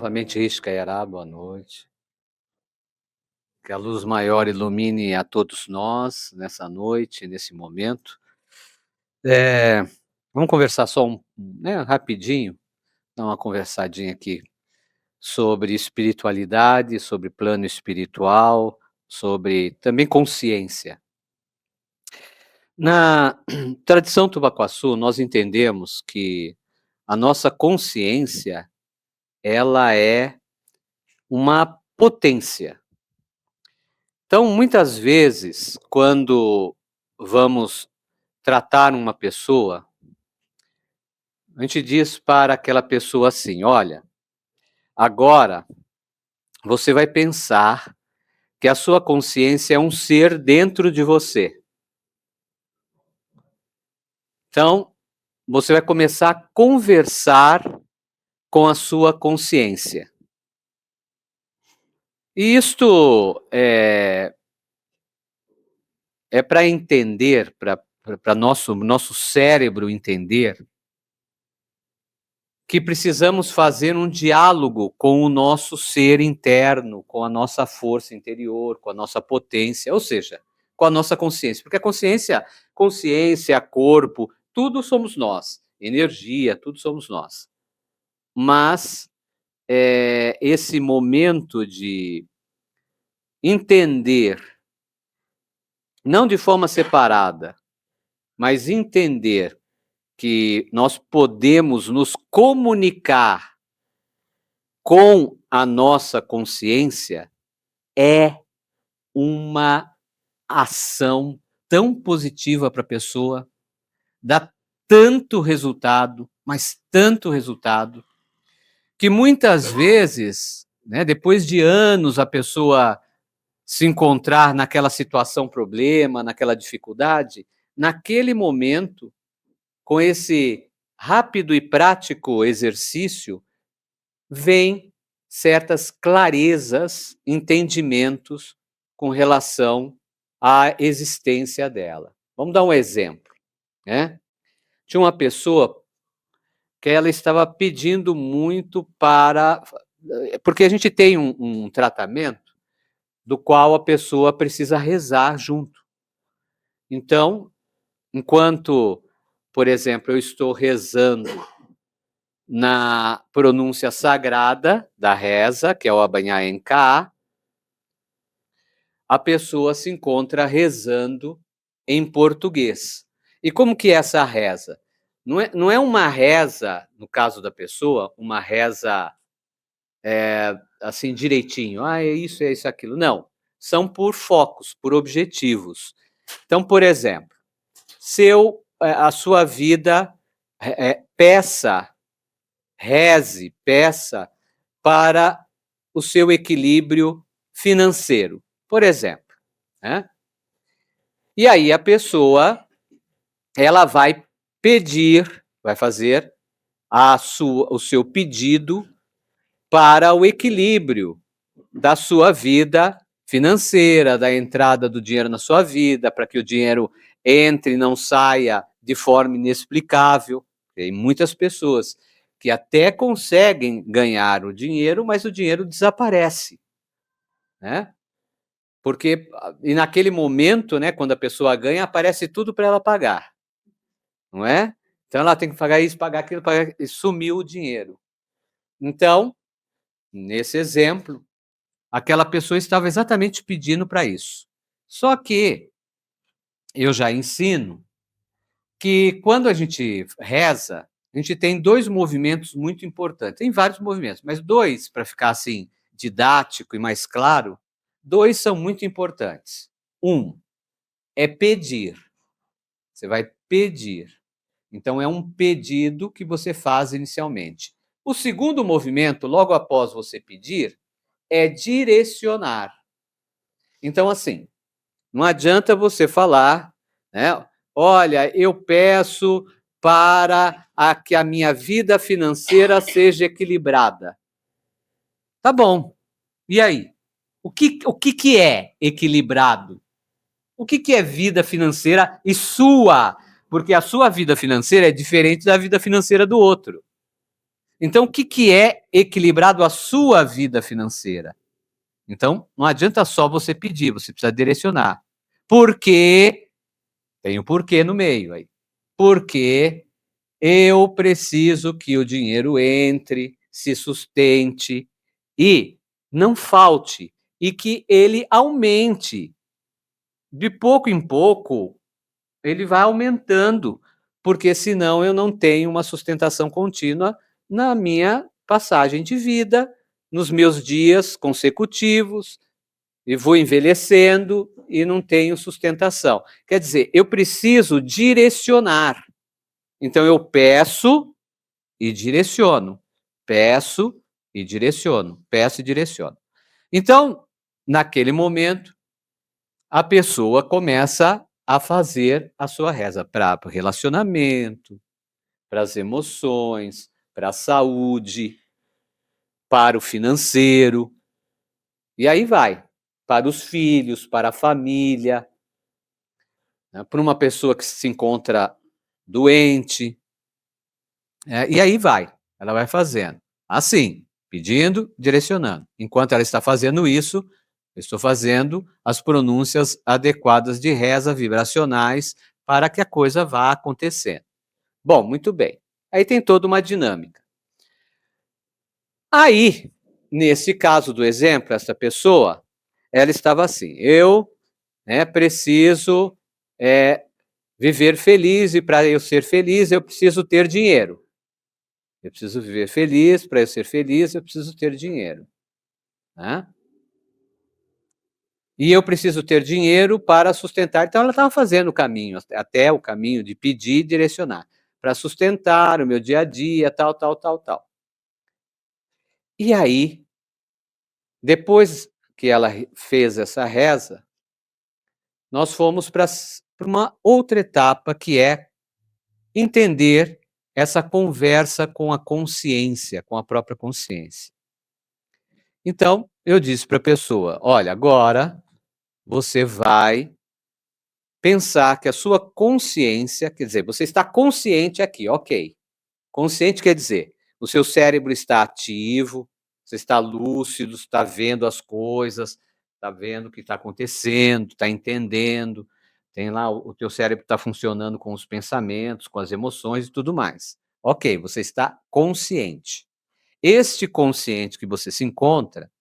Novamente, Ishkayará, boa noite. Que a luz maior ilumine a todos nós nessa noite, nesse momento. Vamos conversar só rapidinho, dar uma conversadinha aqui sobre espiritualidade, sobre plano espiritual, sobre também consciência. Na tradição Tubaguaçu, nós entendemos que a nossa consciência, ela é uma potência. Então, muitas vezes, quando vamos tratar uma pessoa, a gente diz para aquela pessoa assim: olha, agora você vai pensar que a sua consciência é um ser dentro de você. Então, você vai começar a conversar com a sua consciência. E isto é para entender, para nosso cérebro entender que precisamos fazer um diálogo com o nosso ser interno, com a nossa força interior, com a nossa potência, ou seja, com a nossa consciência. Porque a consciência, corpo, tudo somos nós. Energia, tudo somos nós. Mas esse momento de entender, não de forma separada, mas entender que nós podemos nos comunicar com a nossa consciência é uma ação tão positiva para a pessoa, dá tanto resultado, mas tanto resultado, que muitas vezes, depois de anos, a pessoa se encontrar naquela situação problema, naquela dificuldade, naquele momento, com esse rápido e prático exercício, vem certas clarezas, entendimentos com relação à existência dela. Vamos dar um exemplo, né? Tinha uma pessoa que ela estava pedindo muito porque a gente tem um tratamento do qual a pessoa precisa rezar junto. Então, enquanto, por exemplo, eu estou rezando na pronúncia sagrada da reza, que é o Abanhaenká, a pessoa se encontra rezando em português. E como que é essa reza? Não é uma reza, no caso da pessoa, uma reza assim direitinho, é isso, aquilo. Não, são por focos, por objetivos. Então, por exemplo, se a sua vida reze, peça para o seu equilíbrio financeiro, por exemplo, né? E aí a pessoa, ela vai fazer o seu pedido para o equilíbrio da sua vida financeira, da entrada do dinheiro na sua vida, para que o dinheiro entre e não saia de forma inexplicável. Tem muitas pessoas que até conseguem ganhar o dinheiro, mas o dinheiro desaparece, né? E naquele momento, né, quando a pessoa ganha, aparece tudo para ela pagar, não é? Então ela tem que pagar isso, pagar aquilo, e sumiu o dinheiro. Então, nesse exemplo, aquela pessoa estava exatamente pedindo para isso. Só que eu já ensino que quando a gente reza, a gente tem 2 movimentos muito importantes. Tem vários movimentos, mas 2, para ficar assim didático e mais claro, 2 são muito importantes. Um é pedir. Você vai pedir. Então é um pedido que você faz inicialmente. O segundo movimento, logo após você pedir, é direcionar. Então, assim, não adianta você falar, né? Olha, eu peço para que a minha vida financeira seja equilibrada. Tá bom. E aí? O que é equilibrado? O que é vida financeira e sua? Porque a sua vida financeira é diferente da vida financeira do outro. Então, o que é equilibrado a sua vida financeira? Então, não adianta só você pedir, você precisa direcionar. Por quê? Tem um porquê no meio aí. Porque eu preciso que o dinheiro entre, se sustente e não falte, e que ele aumente. De pouco em pouco, ele vai aumentando, porque senão eu não tenho uma sustentação contínua na minha passagem de vida, nos meus dias consecutivos, e vou envelhecendo e não tenho sustentação. Quer dizer, eu preciso direcionar. Então eu peço e direciono. Peço e direciono. Peço e direciono. Então, naquele momento, a pessoa começa a fazer a sua reza para o relacionamento, para as emoções, para a saúde, para o financeiro, e aí vai. Para os filhos, para a família, né, para uma pessoa que se encontra doente, e aí vai. Ela vai fazendo. Assim, pedindo, direcionando. Enquanto ela está fazendo isso, eu estou fazendo as pronúncias adequadas de reza vibracionais para que a coisa vá acontecendo. Bom, muito bem. Aí tem toda uma dinâmica. Aí, nesse caso do exemplo, essa pessoa, ela estava assim: eu preciso viver feliz, e para eu ser feliz, eu preciso ter dinheiro. Eu preciso viver feliz, para eu ser feliz, eu preciso ter dinheiro. Né? E eu preciso ter dinheiro para sustentar. Então, ela estava fazendo o caminho, até o caminho de pedir e direcionar, para sustentar o meu dia a dia, tal, tal, tal, tal. E aí, depois que ela fez essa reza, nós fomos para uma outra etapa, que é entender essa conversa com a consciência, com a própria consciência. Então, eu disse para a pessoa: olha, agora você vai pensar que a sua consciência, quer dizer, você está consciente aqui, ok. Consciente quer dizer, o seu cérebro está ativo, você está lúcido, está vendo as coisas, está vendo o que está acontecendo, está entendendo, tem lá, o teu cérebro está funcionando com os pensamentos, com as emoções e tudo mais. Ok, você está consciente. Este consciente que você se encontra,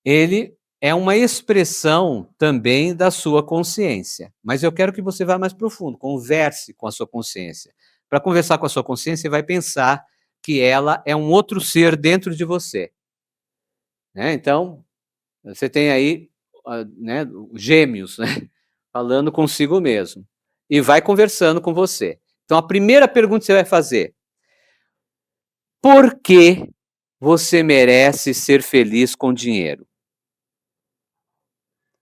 ele é uma expressão também da sua consciência. Mas eu quero que você vá mais profundo, converse com a sua consciência. Para conversar com a sua consciência, você vai pensar que ela é um outro ser dentro de você. Né? Então, você tem aí gêmeos, né? Falando consigo mesmo. E vai conversando com você. Então, a primeira pergunta que você vai fazer: por que você merece ser feliz com dinheiro?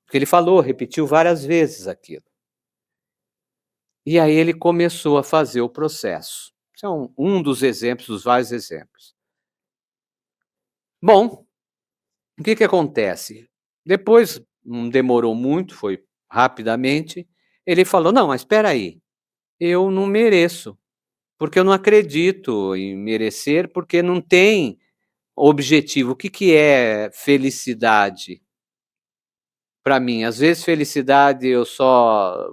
Porque ele falou, repetiu várias vezes aquilo. E aí ele começou a fazer o processo. Esse é um dos exemplos, dos vários exemplos. Bom, o que acontece? Depois, não demorou muito, foi rapidamente, ele falou: não, mas espera aí, eu não mereço, porque eu não acredito em merecer, porque não tem objetivo. O que é felicidade para mim? Às vezes felicidade eu só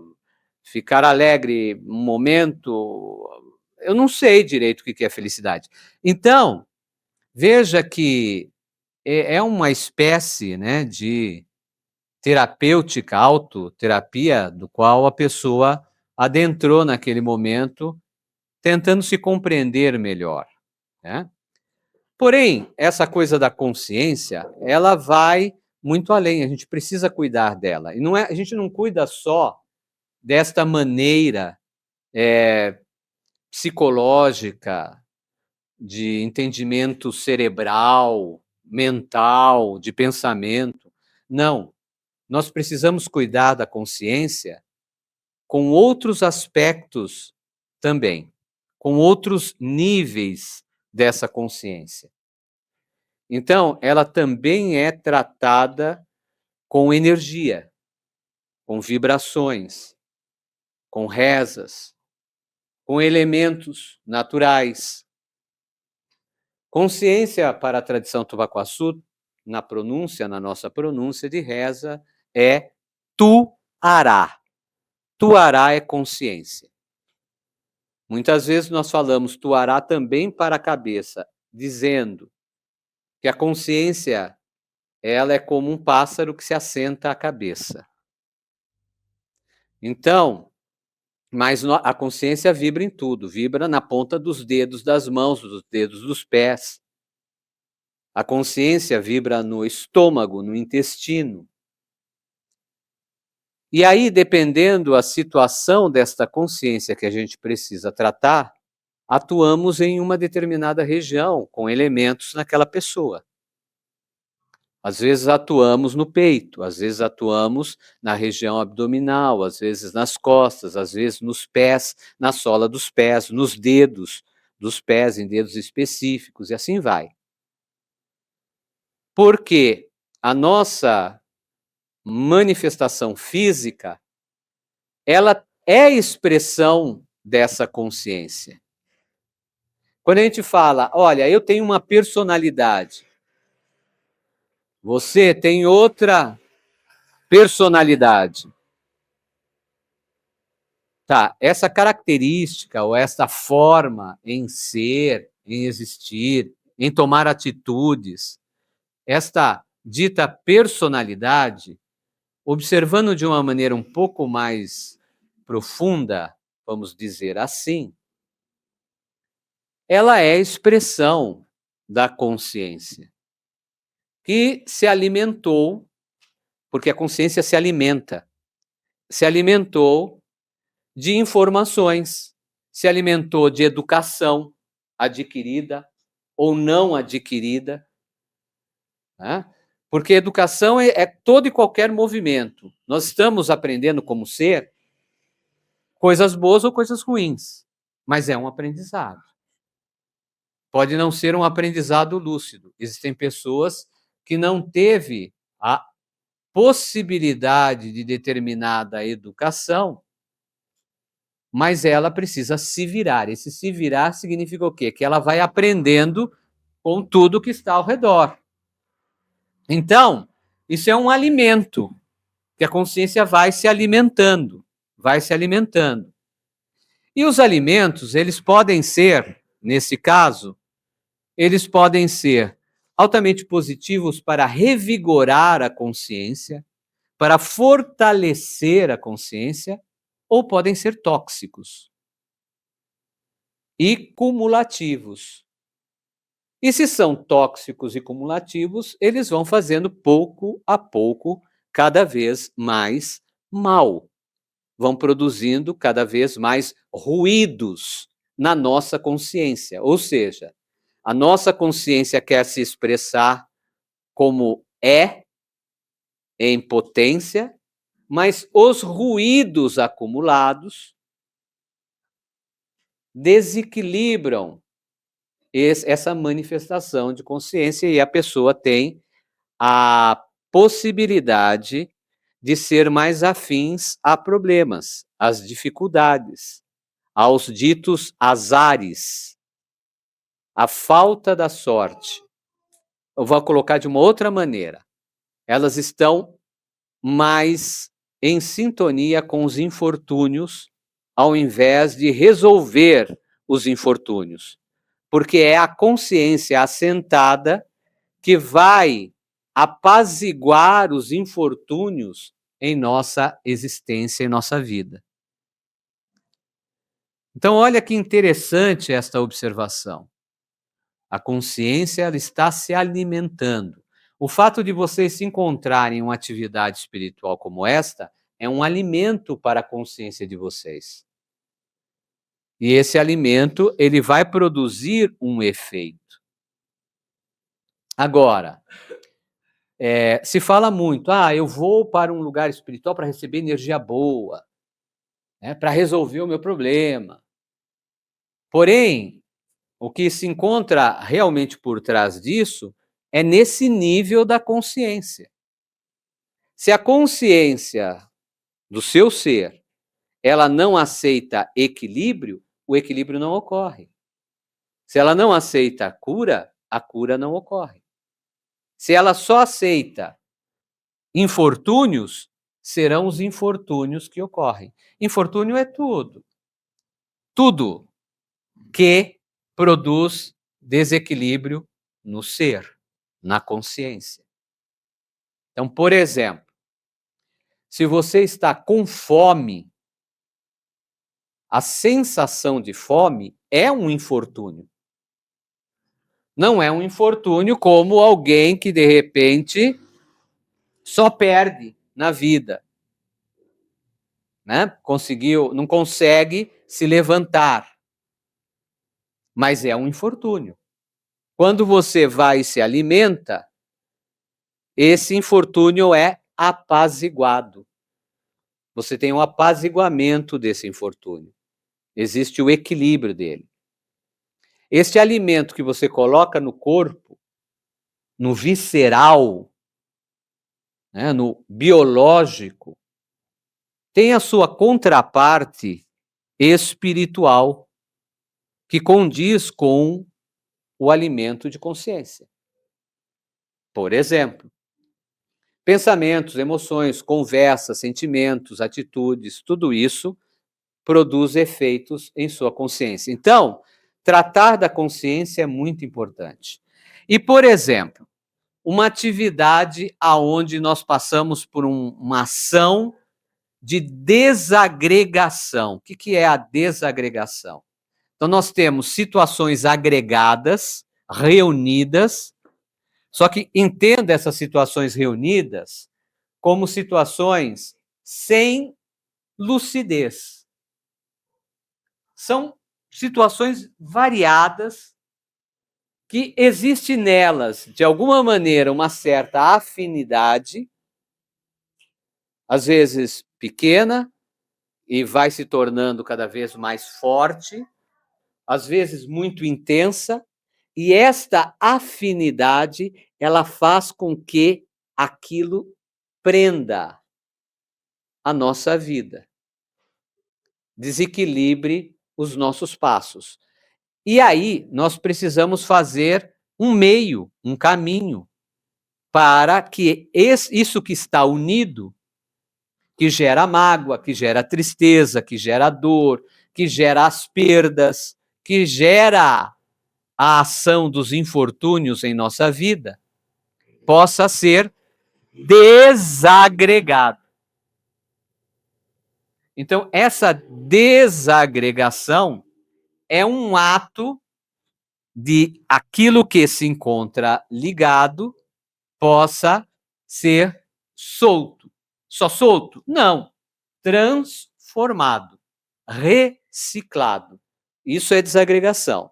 ficar alegre um momento, eu não sei direito o que é felicidade. Então, veja que é uma espécie, né, de terapêutica, autoterapia, do qual a pessoa adentrou naquele momento, tentando se compreender melhor, né? Porém, essa coisa da consciência, ela vai muito além, a gente precisa cuidar dela. E a gente não cuida só desta maneira psicológica, de entendimento cerebral, mental, de pensamento. Não, nós precisamos cuidar da consciência com outros aspectos também, com outros níveis dessa consciência. Então, ela também é tratada com energia, com vibrações, com rezas, com elementos naturais. Consciência, para a tradição Tupacuaçu, na nossa pronúncia de reza, é tu-ará. Tu-ará é consciência. Muitas vezes nós falamos tu-ará também para a cabeça, dizendo que a consciência, ela é como um pássaro que se assenta à cabeça. Então, mas a consciência vibra em tudo, vibra na ponta dos dedos das mãos, dos dedos dos pés. A consciência vibra no estômago, no intestino. E aí, dependendo a situação desta consciência que a gente precisa tratar, atuamos em uma determinada região, com elementos naquela pessoa. Às vezes atuamos no peito, às vezes atuamos na região abdominal, às vezes nas costas, às vezes nos pés, na sola dos pés, nos dedos dos pés, em dedos específicos, e assim vai. Porque a nossa manifestação física, ela é expressão dessa consciência. Quando a gente fala, olha, eu tenho uma personalidade, você tem outra personalidade. Tá, essa característica ou essa forma em ser, em existir, em tomar atitudes, esta dita personalidade, observando de uma maneira um pouco mais profunda, vamos dizer assim, ela é expressão da consciência, que se alimentou, porque a consciência se alimentou de informações, se alimentou de educação adquirida ou não adquirida, né? Porque educação é todo e qualquer movimento. Nós estamos aprendendo como ser coisas boas ou coisas ruins, mas é um aprendizado. Pode não ser um aprendizado lúcido. Existem pessoas que não teve a possibilidade de determinada educação, mas ela precisa se virar. Esse se virar significa o quê? Que ela vai aprendendo com tudo que está ao redor. Então, isso é um alimento, que a consciência vai se alimentando, vai se alimentando. E os alimentos, eles podem ser, nesse caso, eles podem ser altamente positivos para revigorar a consciência, para fortalecer a consciência, ou podem ser tóxicos e cumulativos. E se são tóxicos e cumulativos, eles vão fazendo pouco a pouco cada vez mais mal. Vão produzindo cada vez mais ruídos na nossa consciência. Ou seja, a nossa consciência quer se expressar como é, em potência, mas os ruídos acumulados desequilibram essa manifestação de consciência e a pessoa tem a possibilidade de ser mais afins a problemas, às dificuldades, aos ditos azares, à falta da sorte. Eu vou colocar de uma outra maneira. Elas estão mais em sintonia com os infortúnios, ao invés de resolver os infortúnios. Porque é a consciência assentada que vai apaziguar os infortúnios em nossa existência, em nossa vida. Então, olha que interessante esta observação. A consciência ela está se alimentando. O fato de vocês se encontrarem em uma atividade espiritual como esta é um alimento para a consciência de vocês. E esse alimento, ele vai produzir um efeito. Agora, se fala muito, eu vou para um lugar espiritual para receber energia boa, né, para resolver o meu problema. Porém, o que se encontra realmente por trás disso é nesse nível da consciência. Se a consciência do seu ser, ela não aceita equilíbrio, o equilíbrio não ocorre. Se ela não aceita a cura, a cura não ocorre. Se ela só aceita infortúnios, serão os infortúnios que ocorrem. Infortúnio é tudo. Tudo que produz desequilíbrio no ser, na consciência. Então, por exemplo, se você está com fome, a sensação de fome é um infortúnio. Não é um infortúnio como alguém que, de repente, só perde na vida, né? Não consegue se levantar. Mas é um infortúnio. Quando você vai e se alimenta, esse infortúnio é apaziguado. Você tem um apaziguamento desse infortúnio. Existe o equilíbrio dele. Este alimento que você coloca no corpo, no visceral, né, no biológico, tem a sua contraparte espiritual, que condiz com o alimento de consciência. Por exemplo, pensamentos, emoções, conversas, sentimentos, atitudes, tudo isso produz efeitos em sua consciência. Então, tratar da consciência é muito importante. E, por exemplo, uma atividade aonde nós passamos por uma ação de desagregação. O que é a desagregação? Então, nós temos situações agregadas, reunidas, só que entenda essas situações reunidas como situações sem lucidez. São situações variadas que existe nelas, de alguma maneira, uma certa afinidade, às vezes pequena, e vai se tornando cada vez mais forte, às vezes muito intensa, e esta afinidade, ela faz com que aquilo prenda a nossa vida, desequilibre os nossos passos. E aí nós precisamos fazer um meio, um caminho, para que isso que está unido, que gera mágoa, que gera tristeza, que gera dor, que gera as perdas, que gera a ação dos infortúnios em nossa vida, possa ser desagregado. Então, essa desagregação é um ato de aquilo que se encontra ligado possa ser solto. Só solto? Não. Transformado, reciclado. Isso é desagregação.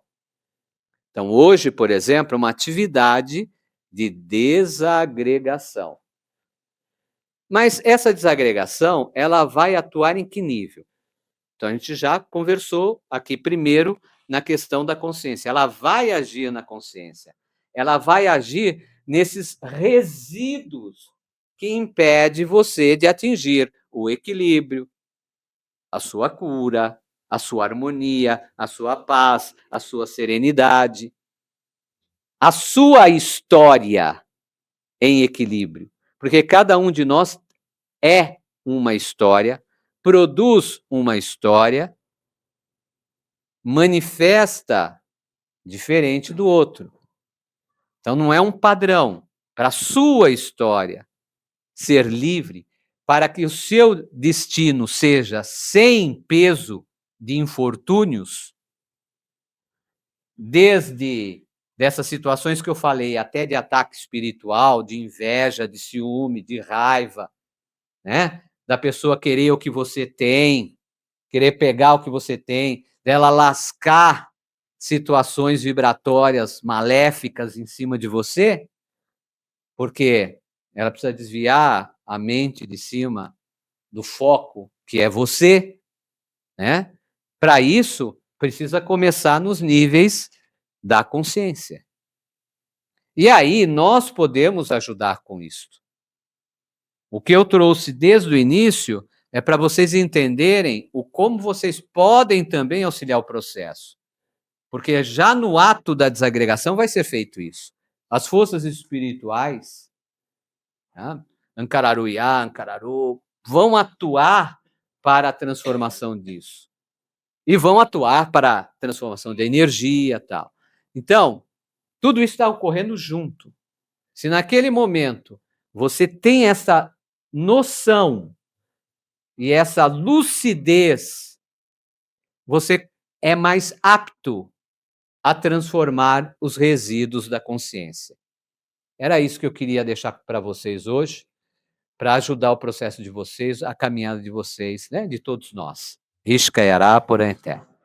Então, hoje, por exemplo, é uma atividade de desagregação. Mas essa desagregação, ela vai atuar em que nível? Então, a gente já conversou aqui primeiro na questão da consciência. Ela vai agir na consciência. Ela vai agir nesses resíduos que impede você de atingir o equilíbrio, a sua cura, a sua harmonia, a sua paz, a sua serenidade, a sua história em equilíbrio. Porque cada um de nós é uma história, produz uma história, manifesta diferente do outro. Então não é um padrão para a sua história ser livre, para que o seu destino seja sem peso de infortúnios, desde dessas situações que eu falei, até de ataque espiritual, de inveja, de ciúme, de raiva, né? Da pessoa querer o que você tem, querer pegar o que você tem, dela lascar situações vibratórias maléficas em cima de você, porque ela precisa desviar a mente de cima do foco que é você, né? Para isso, precisa começar nos níveis da consciência. E aí nós podemos ajudar com isso. O que eu trouxe desde o início é para vocês entenderem como vocês podem também auxiliar o processo. Porque já no ato da desagregação vai ser feito isso. As forças espirituais, tá? Ankararuya, Ankararu, vão atuar para a transformação disso. E vão atuar para a transformação de energia e tal. Então, tudo isso está ocorrendo junto. Se naquele momento você tem essa noção e essa lucidez, você é mais apto a transformar os resíduos da consciência. Era isso que eu queria deixar para vocês hoje, para ajudar o processo de vocês, a caminhada de vocês, né, de todos nós. Ishka Yará por Eterno.